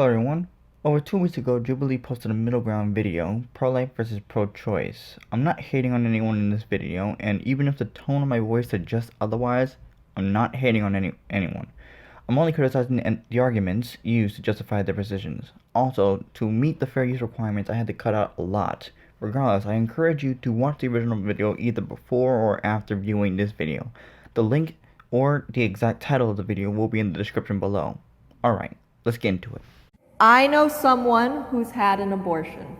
Hello everyone. Over 2 weeks ago, Jubilee posted a middle ground video, pro-life versus pro-choice. I'm not hating on anyone in this video, and even if the tone of my voice suggests otherwise, I'm not hating on anyone. I'm only criticizing the arguments used to justify their positions. Also, to meet the fair use requirements, I had to cut out a lot. Regardless, I encourage you to watch the original video either before or after viewing this video. The link or the exact title of the video will be in the description below. Alright, let's get into it. I know someone who's had an abortion.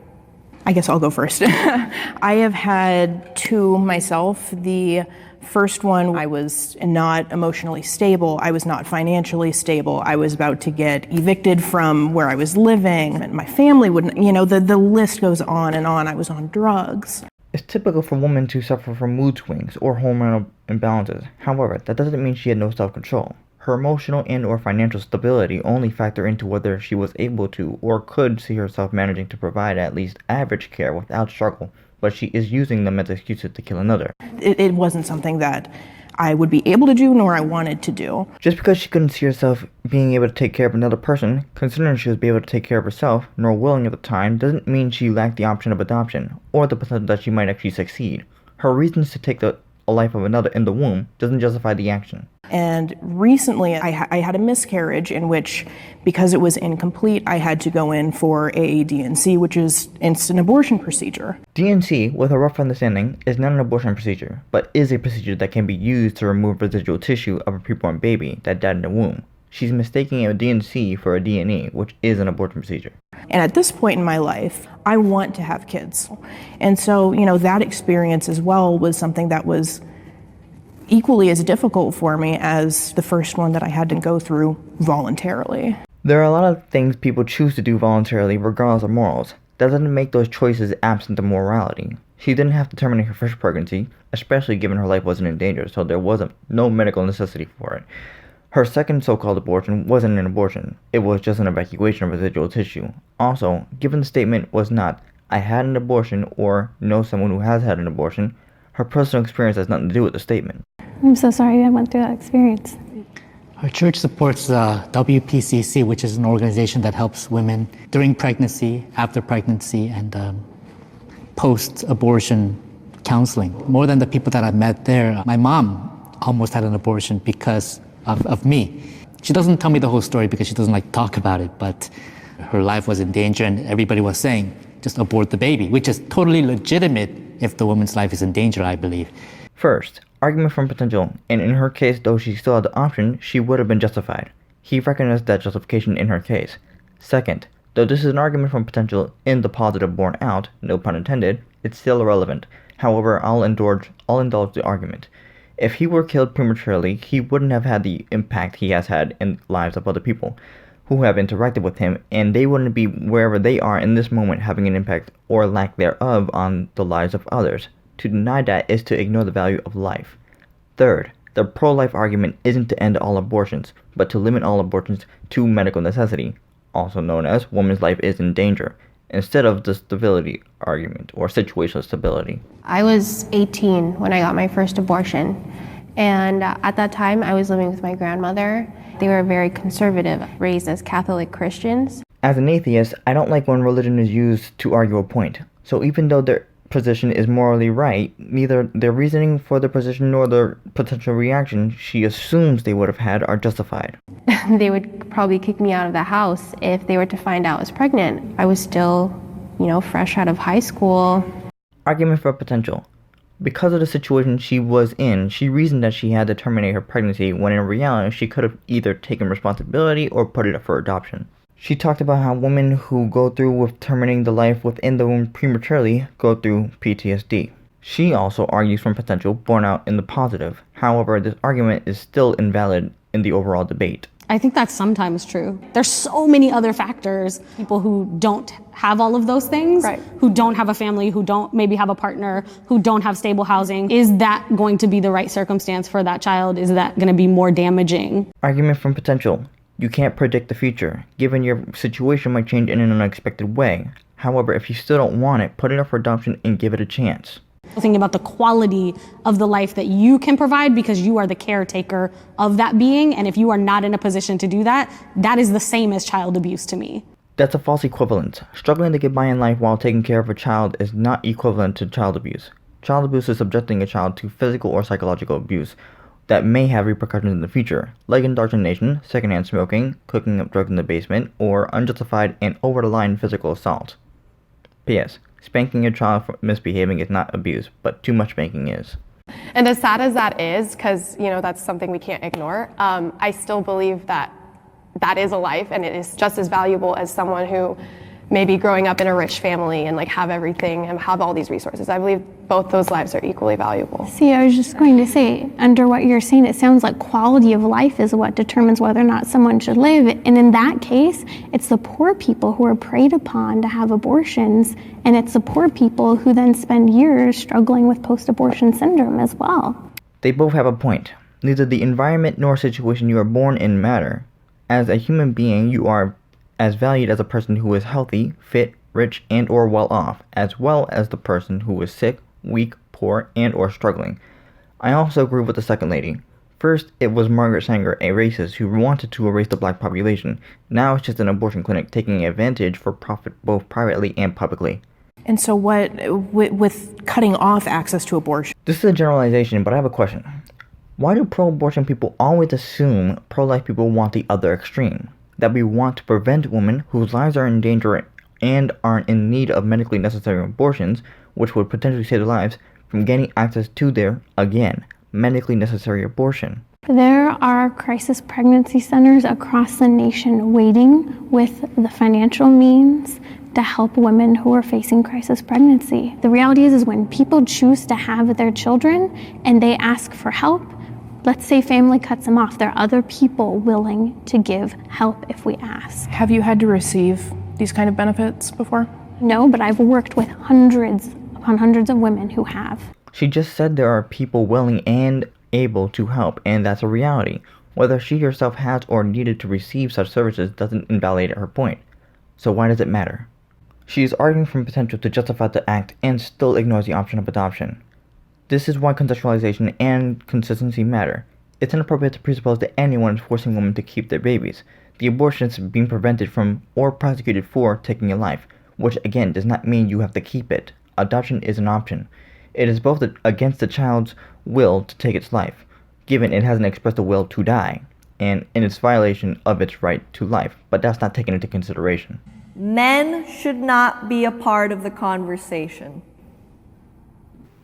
I guess I'll go first. I have had two myself. The first one, I was not emotionally stable. I was not financially stable. I was about to get evicted from where I was living. And my family wouldn't, the list goes on and on. I was on drugs. It's typical for women to suffer from mood swings or hormonal imbalances. However, that doesn't mean she had no self-control. Her emotional and or financial stability only factor into whether she was able to or could see herself managing to provide at least average care without struggle, but she is using them as excuses to kill another. It wasn't something that I would be able to do nor I wanted to do. Just because she couldn't see herself being able to take care of another person, considering she was able to take care of herself, nor willing at the time, doesn't mean she lacked the option of adoption, or the potential that she might actually succeed. Her reasons to take the life of another in the womb doesn't justify the action. And recently I had a miscarriage in which, because it was incomplete, I had to go in for a D&C, which is instant abortion procedure. D&C, with a rough understanding, is not an abortion procedure, but is a procedure that can be used to remove residual tissue of a preborn baby that died in the womb. She's mistaking a D&C for a D&E, which is an abortion procedure. And at this point in my life, I want to have kids. And so, that experience as well was something that was equally as difficult for me as the first one that I had to go through voluntarily. There are a lot of things people choose to do voluntarily regardless of morals. That doesn't make those choices absent of morality. She didn't have to terminate her first pregnancy, especially given her life wasn't in danger, so there wasn't no medical necessity for it. Her second so-called abortion wasn't an abortion. It was just an evacuation of residual tissue. Also, given the statement was not, "I had an abortion" or "know someone who has had an abortion," her personal experience has nothing to do with the statement. I'm so sorry I went through that experience. Our church supports WPCC, which is an organization that helps women during pregnancy, after pregnancy, and post-abortion counseling. More than the people that I've met there, my mom almost had an abortion because of me. She doesn't tell me the whole story because she doesn't like to talk about it, but her life was in danger and everybody was saying, just abort the baby, which is totally legitimate if the woman's life is in danger, I believe. First, argument from potential, and in her case, though she still had the option, she would have been justified. He recognized that justification in her case. Second, though this is an argument from potential in the positive borne out, no pun intended, it's still irrelevant. However, I'll indulge the argument. If he were killed prematurely, he wouldn't have had the impact he has had in the lives of other people who have interacted with him, and they wouldn't be wherever they are in this moment having an impact or lack thereof on the lives of others. To deny that is to ignore the value of life. Third, the pro-life argument isn't to end all abortions, but to limit all abortions to medical necessity, also known as woman's life is in danger, instead of the stability argument or situational stability. I was 18 when I got my first abortion, and at that time I was living with my grandmother. They were very conservative, raised as Catholic Christians. As an atheist, I don't like when religion is used to argue a point. So even though their position is morally right, neither their reasoning for the position nor the potential reaction she assumes they would have had are justified. They would probably kick me out of the house if they were to find out I was pregnant. I was still, fresh out of high school. Argument for potential. Because of the situation she was in, she reasoned that she had to terminate her pregnancy when in reality she could have either taken responsibility or put it up for adoption. She talked about how women who go through with terminating the life within the womb prematurely go through PTSD. She also argues from potential borne out in the positive. However, this argument is still invalid in the overall debate. I think that's sometimes true. There's so many other factors. People who don't have all of those things, Right. who don't have a family, who don't maybe have a partner, who don't have stable housing. Is that going to be the right circumstance for that child? Is that going to be more damaging? Argument from potential. You can't predict the future, given your situation might change in an unexpected way. However, if you still don't want it, put it up for adoption and give it a chance. Thinking about the quality of the life that you can provide because you are the caretaker of that being, and if you are not in a position to do that, that is the same as child abuse to me. That's a false equivalence. Struggling to get by in life while taking care of a child is not equivalent to child abuse. Child abuse is subjecting a child to physical or psychological abuse that may have repercussions in the future, like indoctrination, secondhand smoking, cooking up drugs in the basement, or unjustified and over-the-line physical assault. P.S. Spanking your child for misbehaving is not abuse, but too much spanking is. And as sad as that is, because that's something we can't ignore, I still believe that that is a life, and it is just as valuable as someone who may be growing up in a rich family and have everything and have all these resources. I believe both those lives are equally valuable. See, I was just going to say, under what you're saying, it sounds like quality of life is what determines whether or not someone should live. And in that case, it's the poor people who are preyed upon to have abortions, and it's the poor people who then spend years struggling with post-abortion syndrome as well. They both have a point. Neither the environment nor situation you are born in matter. As a human being, you are as valued as a person who is healthy, fit, rich, and or well off, as well as the person who is sick, weak, poor, and or struggling. I also agree with the second lady. First, it was Margaret Sanger, a racist who wanted to erase the black population. Now it's just an abortion clinic taking advantage for profit both privately and publicly. And so what, with cutting off access to abortion? This is a generalization, but I have a question. Why do pro-abortion people always assume pro-life people want the other extreme? That we want to prevent women whose lives are in danger and are in need of medically necessary abortions, which would potentially save their lives, from getting access to their, again, medically necessary abortion. There are crisis pregnancy centers across the nation waiting with the financial means to help women who are facing crisis pregnancy. The reality is when people choose to have their children and they ask for help, let's say family cuts them off, there are other people willing to give help if we ask. Have you had to receive these kind of benefits before? No, but I've worked with hundreds upon hundreds of women who have. She just said there are people willing and able to help, and that's a reality. Whether she herself has or needed to receive such services doesn't invalidate her point. So why does it matter? She is arguing from potential to justify the act and still ignores the option of adoption. This is why contextualization and consistency matter. It's inappropriate to presuppose that anyone is forcing women to keep their babies. The abortionist being prevented from or prosecuted for taking a life, which again does not mean you have to keep it. Adoption is an option. It is both against the child's will to take its life, given it hasn't expressed a will to die, and in its violation of its right to life, but that's not taken into consideration. Men should not be a part of the conversation.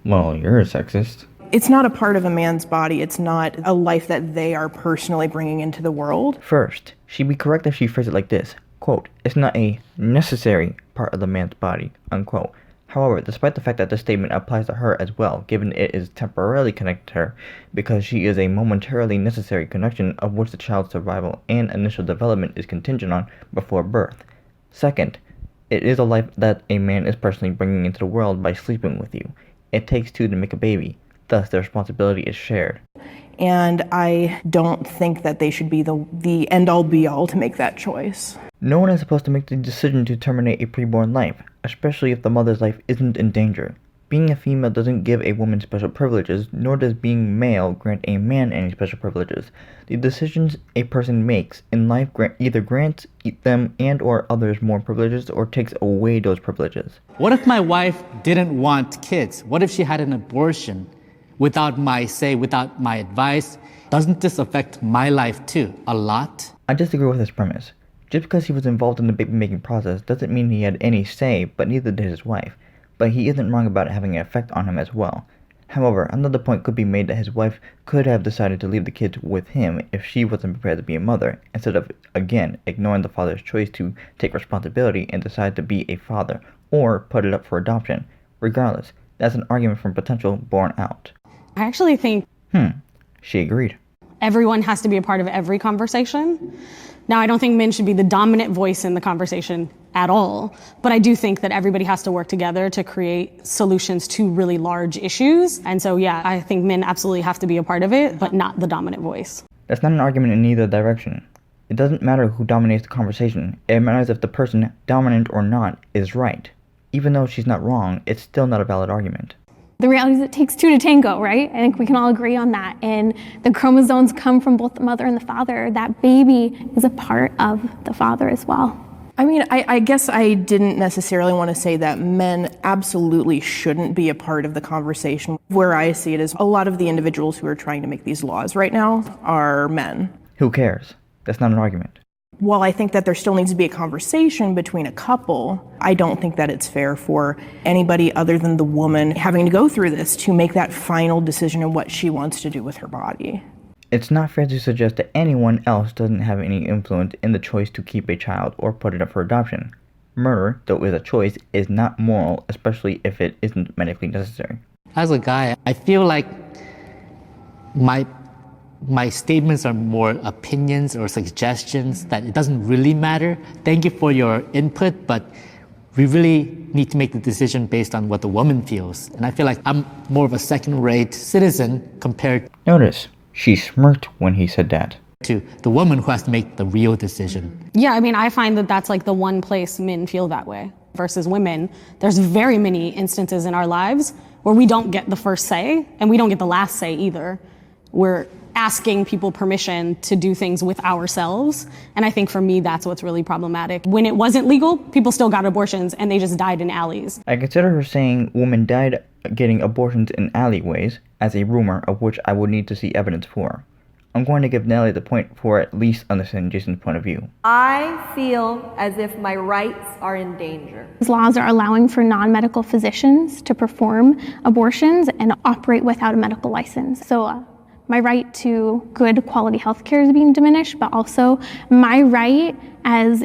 Well, you're a sexist. It's not a part of a man's body. It's not a life that they are personally bringing into the world. First, she'd be correct if she phrased it like this, quote, "It's not a necessary part of the man's body," unquote. However, despite the fact that this statement applies to her as well, given it is temporarily connected to her, because she is a momentarily necessary connection of which the child's survival and initial development is contingent on before birth. Second, it is a life that a man is personally bringing into the world by sleeping with you. It takes two to make a baby, thus the responsibility is shared. And I don't think that they should be the end-all be-all to make that choice. No one is supposed to make the decision to terminate a preborn life, especially if the mother's life isn't in danger. Being a female doesn't give a woman special privileges, nor does being male grant a man any special privileges. The decisions a person makes in life either grants them and or others more privileges or takes away those privileges. What if my wife didn't want kids? What if she had an abortion without my say, without my advice? Doesn't this affect my life too, a lot? I disagree with this premise. Just because he was involved in the baby-making process doesn't mean he had any say, but neither did his wife. But he isn't wrong about it having an effect on him as well. However, another point could be made that his wife could have decided to leave the kids with him if she wasn't prepared to be a mother, instead of, again, ignoring the father's choice to take responsibility and decide to be a father, or put it up for adoption. Regardless, that's an argument from potential borne out. I actually think She agreed. everyone has to be a part of every conversation. Now, I don't think men should be the dominant voice in the conversation at all, but I do think that everybody has to work together to create solutions to really large issues. And so, yeah, I think men absolutely have to be a part of it, but not the dominant voice. That's not an argument in either direction. It doesn't matter who dominates the conversation. It matters if the person, dominant or not, is right. Even though she's not wrong, it's still not a valid argument. The reality is it takes two to tango, right? I think we can all agree on that. And the chromosomes come from both the mother and the father. That baby is a part of the father as well. I mean, I guess I didn't necessarily want to say that men absolutely shouldn't be a part of the conversation. Where I see it is a lot of the individuals who are trying to make these laws right now are men. Who cares? That's not an argument. While I think that there still needs to be a conversation between a couple, I don't think that it's fair for anybody other than the woman having to go through this to make that final decision on what she wants to do with her body. It's not fair to suggest that anyone else doesn't have any influence in the choice to keep a child or put it up for adoption. Murder, though is a choice, is not moral, especially if it isn't medically necessary. As a guy, I feel like my statements are more opinions or suggestions, that it doesn't really matter. Thank you for your input, but we really need to make the decision based on what the woman feels. And I feel like I'm more of a second-rate citizen compared Notice, she smirked when he said that. to the woman who has to make the real decision. Yeah, I mean, I find that that's like the one place men feel that way versus women. There's very many instances in our lives where we don't get the first say and we don't get the last say either. We're asking people permission to do things with ourselves. And I think for me, that's what's really problematic. When it wasn't legal, people still got abortions and they just died in alleys. I consider her saying women died getting abortions in alleyways as a rumor of which I would need to see evidence for. I'm going to give Nellie the point for at least understanding Jason's point of view. I feel as if my rights are in danger. These laws are allowing for non-medical physicians to perform abortions and operate without a medical license. So my right to good quality health care is being diminished, but also my right as,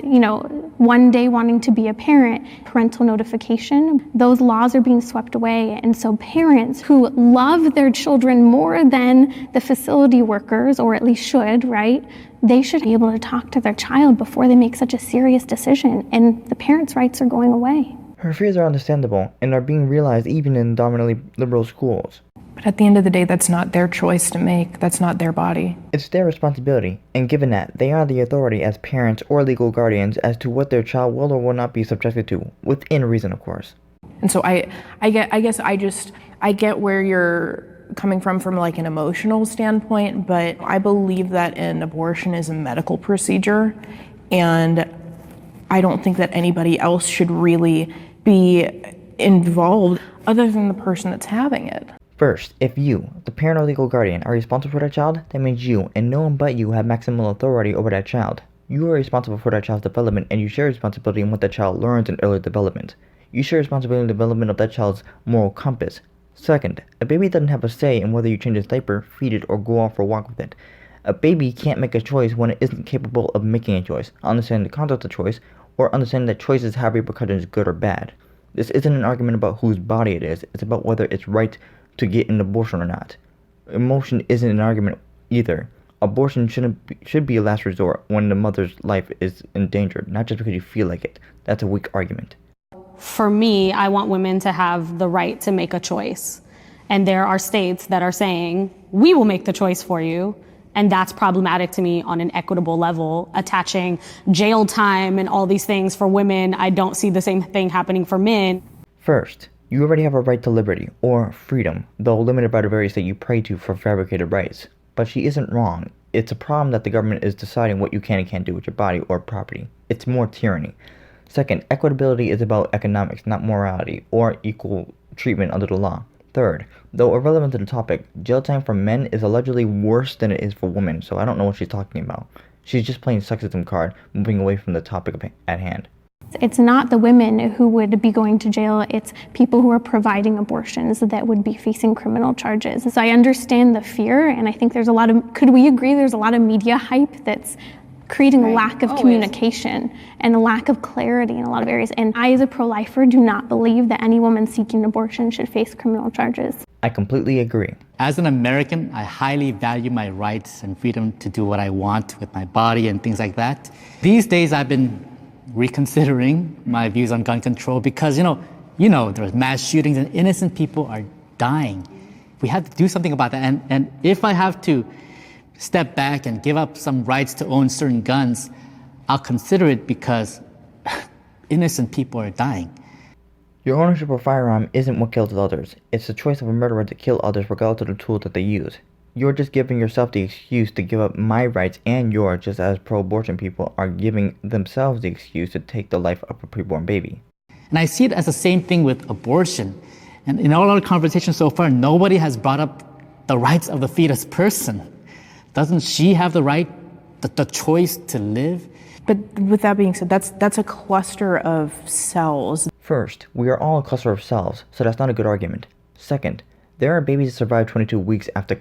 one day wanting to be a parent, parental notification, those laws are being swept away. And so parents who love their children more than the facility workers, or at least should, right? They should be able to talk to their child before they make such a serious decision. And the parents' rights are going away. Her fears are understandable and are being realized even in dominantly liberal schools. But at the end of the day, that's not their choice to make. That's not their body. It's their responsibility, and given that, they are the authority as parents or legal guardians as to what their child will or will not be subjected to, within reason, of course. And so I get where you're coming from like an emotional standpoint, but I believe that an abortion is a medical procedure, and I don't think that anybody else should really be involved other than the person that's having it. First, if you, the parent or legal guardian, are responsible for that child, that means you, and no one but you, have maximal authority over that child. You are responsible for that child's development, and you share responsibility in what that child learns in early development. You share responsibility in the development of that child's moral compass. Second, a baby doesn't have a say in whether you change its diaper, feed it, or go off for a walk with it. A baby can't make a choice when it isn't capable of making a choice, understanding the concept of choice, or understanding that choices have repercussions, good or bad. This isn't an argument about whose body it is, it's about whether it's right to get an abortion or not. Emotion isn't an argument either. Abortion should be a last resort when the mother's life is endangered, not just because you feel like it. That's a weak argument. For me, I want women to have the right to make a choice. And there are states that are saying, we will make the choice for you. And that's problematic to me on an equitable level. Attaching jail time and all these things for women, I don't see the same thing happening for men. First, you already have a right to liberty, or freedom, though limited by the very state you pray to for fabricated rights. But she isn't wrong. It's a problem that the government is deciding what you can and can't do with your body or property. It's more tyranny. Second, equitability is about economics, not morality, or equal treatment under the law. Third, though irrelevant to the topic, jail time for men is allegedly worse than it is for women, so I don't know what she's talking about. She's just playing sexism card, moving away from the topic at hand. It's not the women who would be going to jail, it's people who are providing abortions that would be facing criminal charges. So I understand the fear, and I think could we agree there's a lot of media hype that's creating a lack of communication and a lack of clarity in a lot of areas. And I, as a pro-lifer, do not believe that any woman seeking abortion should face criminal charges. I completely agree. As an American, I highly value my rights and freedom to do what I want with my body and things like that. These days, I've been reconsidering my views on gun control because, there's mass shootings and innocent people are dying. We have to do something about that. And if I have to step back and give up some rights to own certain guns, I'll consider it because innocent people are dying. Your ownership of a firearm isn't what kills others. It's the choice of a murderer to kill others regardless of the tool that they use. You're just giving yourself the excuse to give up my rights and yours, just as pro-abortion people are giving themselves the excuse to take the life of a preborn baby. And I see it as the same thing with abortion. And in all our conversations so far, nobody has brought up the rights of the fetus person. Doesn't she have the right, the choice to live? But with that being said, that's a cluster of cells. First, we are all a cluster of cells, so that's not a good argument. Second, there are babies that survive 22 weeks after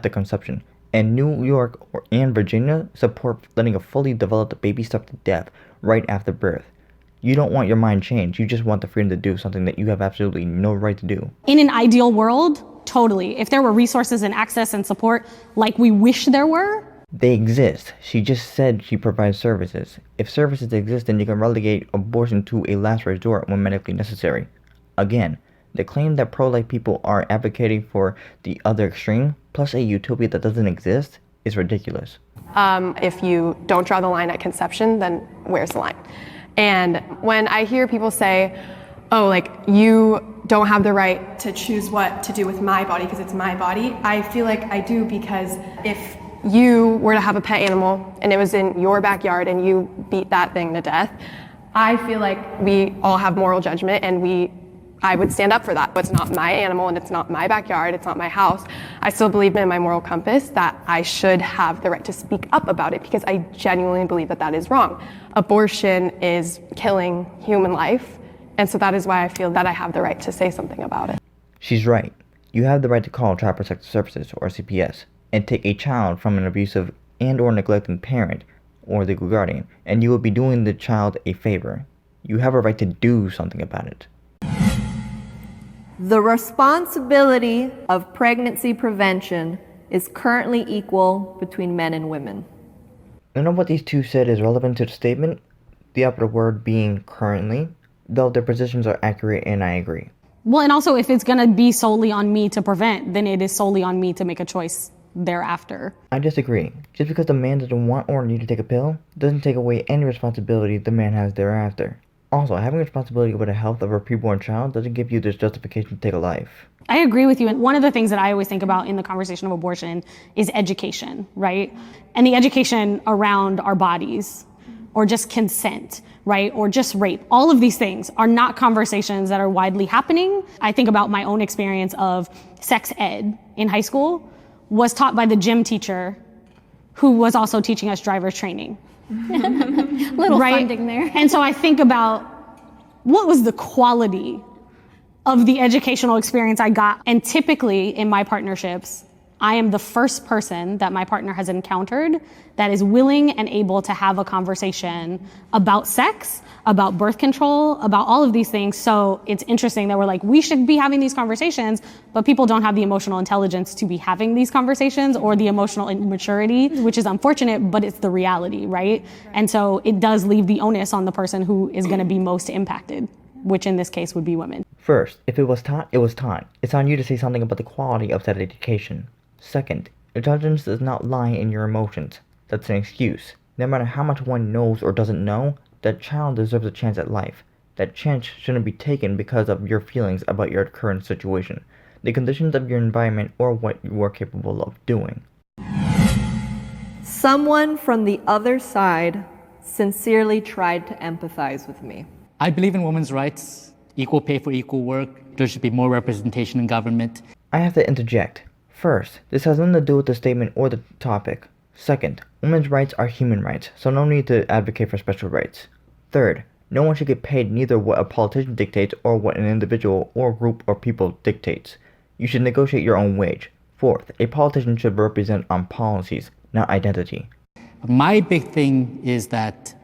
conception, and New York and Virginia support letting a fully developed baby starve to death right after birth. You don't want your mind changed, you just want the freedom to do something that you have absolutely no right to do. In an ideal world, totally. If there were resources and access and support like we wish there were. They exist. She just said she provides services. If services exist, then you can relegate abortion to a last resort when medically necessary. Again, the claim that pro-life people are advocating for the other extreme, plus a utopia that doesn't exist, is ridiculous. If you don't draw the line at conception, then where's the line? And when I hear people say, oh, like, you don't have the right to choose what to do with my body because it's my body, I feel like I do, because if you were to have a pet animal and it was in your backyard and you beat that thing to death, I feel like we all have moral judgment and I would stand up for that. It's not my animal and it's not my backyard, it's not my house. I still believe in my moral compass that I should have the right to speak up about it because I genuinely believe that that is wrong. Abortion is killing human life, and so that is why I feel that I have the right to say something about it. She's right. You have the right to call Child Protective Services, or CPS, and take a child from an abusive and or neglecting parent or legal guardian, and you will be doing the child a favor. You have a right to do something about it. The responsibility of pregnancy prevention is currently equal between men and women. None of what these two said is relevant to the statement, the operative word being currently, though their positions are accurate and I agree. Well, and also if it's gonna be solely on me to prevent, then it is solely on me to make a choice thereafter. I disagree. Just because the man doesn't want or need to take a pill doesn't take away any responsibility the man has thereafter. Also, having responsibility over the health of a preborn child doesn't give you this justification to take a life. I agree with you. And one of the things that I always think about in the conversation of abortion is education, right? And the education around our bodies, or just consent, right? Or just rape. All of these things are not conversations that are widely happening. I think about my own experience of sex ed in high school was taught by the gym teacher who was also teaching us driver's training. Little right? funding there. And so I think about what was the quality of the educational experience I got. And typically in my partnerships, I am the first person that my partner has encountered that is willing and able to have a conversation about sex, about birth control, about all of these things. So it's interesting that we're like, we should be having these conversations, but people don't have the emotional intelligence to be having these conversations or the emotional immaturity, which is unfortunate, but it's the reality, right? And so it does leave the onus on the person who is going to be most impacted, which in this case would be women. First, if it was taught, it was taught. It's on you to say something about the quality of that education. Second, intelligence does not lie in your emotions. That's an excuse. No matter how much one knows or doesn't know, that child deserves a chance at life. That chance shouldn't be taken because of your feelings about your current situation, the conditions of your environment, or what you are capable of doing. Someone from the other side sincerely tried to empathize with me. I believe in women's rights, equal pay for equal work. There should be more representation in government. I have to interject. First, this has nothing to do with the statement or the topic. Second, women's rights are human rights, so no need to advocate for special rights. Third, no one should get paid neither what a politician dictates or what an individual or group of people dictates. You should negotiate your own wage. Fourth, a politician should represent on policies, not identity. My big thing is that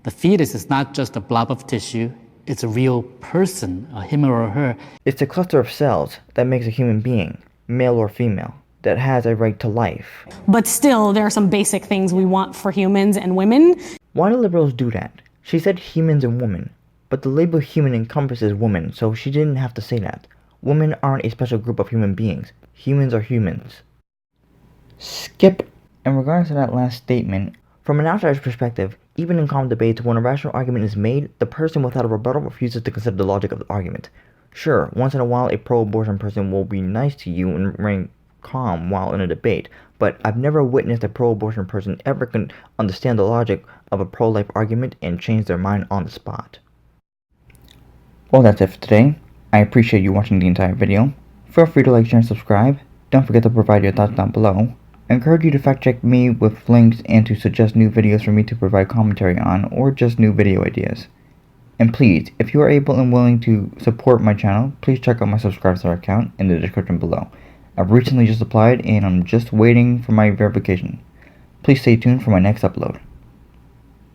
the fetus is not just a blob of tissue, it's a real person, a him or a her. It's a cluster of cells that makes a human being, male or female, that has a right to life. But still, there are some basic things we want for humans and women. Why do liberals do that? She said humans and women, but the label human encompasses women, so she didn't have to say that. Women aren't a special group of human beings. Humans are humans. Skip. In regards to that last statement, from an outsider's perspective, Even in calm debates, when a rational argument is made, the person without a rebuttal refuses to consider the logic of the argument. Sure, once in a while a pro-abortion person will be nice to you and remain calm while in a debate, but I've never witnessed a pro-abortion person ever understand the logic of a pro-life argument and change their mind on the spot. Well, that's it for today. I appreciate you watching the entire video. Feel free to like, share, and subscribe. Don't forget to provide your thoughts down below. I encourage you to fact check me with links and to suggest new videos for me to provide commentary on, or just new video ideas. And please, if you are able and willing to support my channel, please check out my subscriber account in the description below. I've recently just applied and I'm just waiting for my verification. Please stay tuned for my next upload.